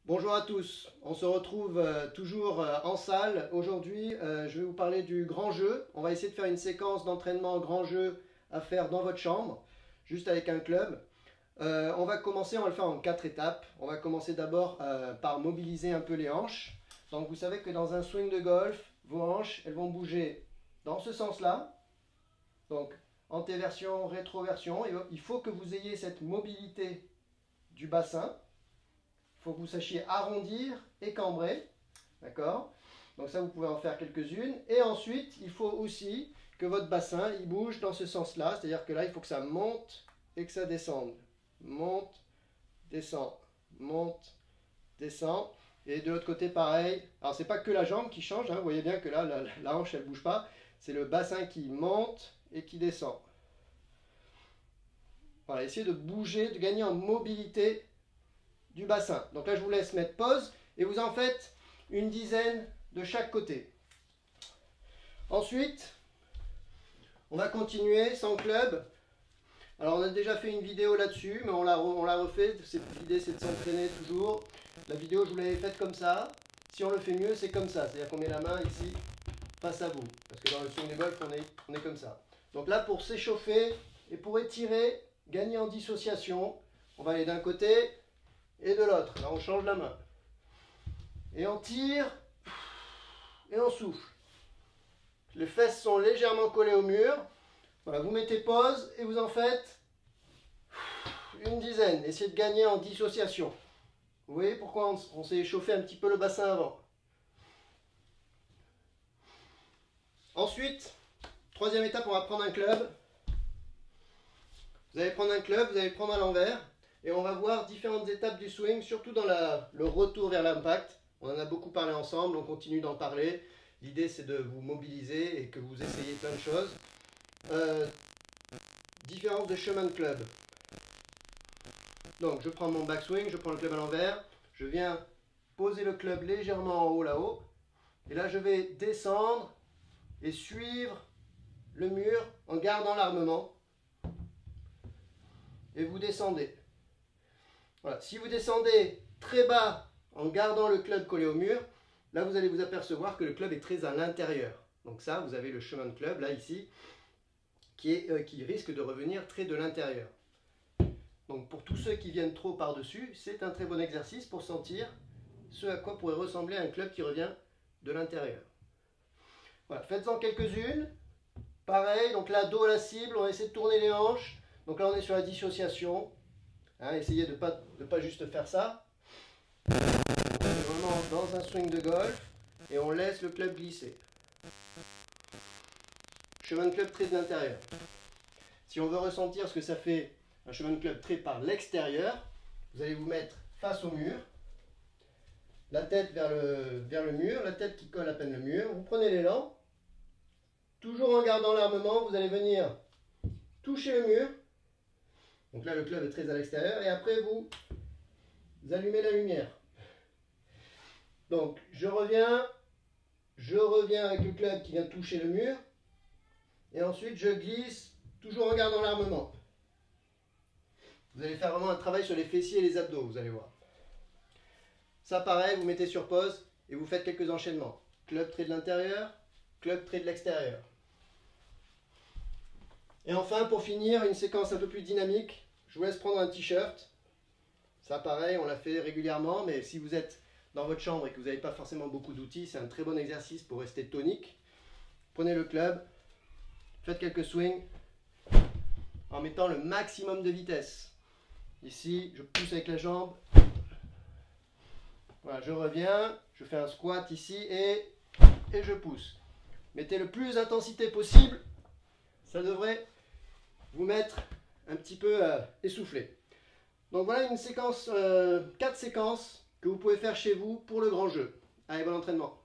Bonjour à tous, on se retrouve toujours en salle. Aujourd'hui, je vais vous parler du grand jeu. On va essayer de faire une séquence d'entraînement grand jeu à faire dans votre chambre, juste avec un club. On va le faire en 4 étapes. On va commencer d'abord par mobiliser un peu les hanches. Donc vous savez que dans un swing de golf, vos hanches, elles vont bouger dans ce sens-là. Donc antéversion, rétroversion. Il faut que vous ayez cette mobilité du bassin. Il faut que vous sachiez arrondir et cambrer. D'accord? Donc ça, vous pouvez en faire quelques-unes. Et ensuite, il faut aussi que votre bassin, il bouge dans ce sens-là. C'est-à-dire que là, il faut que ça monte et que ça descende. Monte, descend, monte, descend. Et de l'autre côté, pareil. Alors, c'est pas que la jambe qui change. Hein. Vous voyez bien que là, la hanche, elle ne bouge pas. C'est le bassin qui monte et qui descend. Voilà, essayez de bouger, de gagner en mobilité du bassin. Donc là, je vous laisse mettre pause et vous en faites une dizaine de chaque côté. Ensuite, on va continuer sans club. Alors, on a déjà fait une vidéo là-dessus, mais on l'a refait. L'idée, c'est de s'entraîner toujours. La vidéo, je vous l'avais faite comme ça. Si on le fait mieux, c'est comme ça. C'est-à-dire qu'on met la main ici, face à vous. Parce que dans le swing de golf, on est comme ça. Donc là, pour s'échauffer et pour étirer, gagner en dissociation, on va aller d'un côté et de l'autre. Là, on change la main. Et on tire et on souffle. Les fesses sont légèrement collées au mur. Voilà, vous mettez pause et vous en faites une dizaine. Essayez de gagner en dissociation. Vous voyez pourquoi on s'est échauffé un petit peu le bassin avant. Ensuite, troisième étape, on va prendre un club. Vous allez prendre un club, vous allez prendre à l'envers. Et on va voir différentes étapes du swing, surtout dans le retour vers l'impact. On en a beaucoup parlé ensemble, on continue d'en parler. L'idée, c'est de vous mobiliser et que vous essayiez plein de choses. Différence de chemin de club. Donc, je prends mon backswing, je prends le club à l'envers. Je viens poser le club légèrement en haut, là-haut. Et là, je vais descendre et suivre le mur en gardant l'armement. Et vous descendez. Voilà. Si vous descendez très bas en gardant le club collé au mur, là vous allez vous apercevoir que le club est très à l'intérieur. Donc ça, vous avez le chemin de club, là ici, qui risque de revenir très de l'intérieur. Donc pour tous ceux qui viennent trop par-dessus, c'est un très bon exercice pour sentir ce à quoi pourrait ressembler un club qui revient de l'intérieur. Voilà, faites-en quelques-unes. Pareil, donc là, dos à la cible, on va essayer de tourner les hanches. Donc là, on est sur la dissociation. Hein, essayez de pas juste faire ça. On est vraiment dans un swing de golf et on laisse le club glisser. Chemin de club très de l'intérieur. Si on veut ressentir ce que ça fait un chemin de club très par l'extérieur, vous allez vous mettre face au mur, la tête vers le mur, la tête qui colle à peine le mur. Vous prenez l'élan, toujours en gardant l'armement, vous allez venir toucher le mur. Donc là, le club est très à l'extérieur. Et après, vous allumez la lumière. Donc, je reviens avec le club qui vient toucher le mur. Et ensuite, je glisse, toujours en gardant l'armement. Vous allez faire vraiment un travail sur les fessiers et les abdos, vous allez voir. Ça, pareil, vous mettez sur pause et vous faites quelques enchaînements. Club très de l'intérieur, club très de l'extérieur. Et enfin, pour finir, une séquence un peu plus dynamique, je vous laisse prendre un t-shirt. Ça, pareil, on l'a fait régulièrement, mais si vous êtes dans votre chambre et que vous n'avez pas forcément beaucoup d'outils, c'est un très bon exercice pour rester tonique. Prenez le club, faites quelques swings en mettant le maximum de vitesse. Ici, je pousse avec la jambe. Voilà, je reviens, je fais un squat ici et je pousse. Mettez le plus d'intensité possible, ça devrait vous mettre un petit peu essoufflé. Donc voilà une séquence, 4 séquences que vous pouvez faire chez vous pour le grand jeu. Allez, bon entraînement.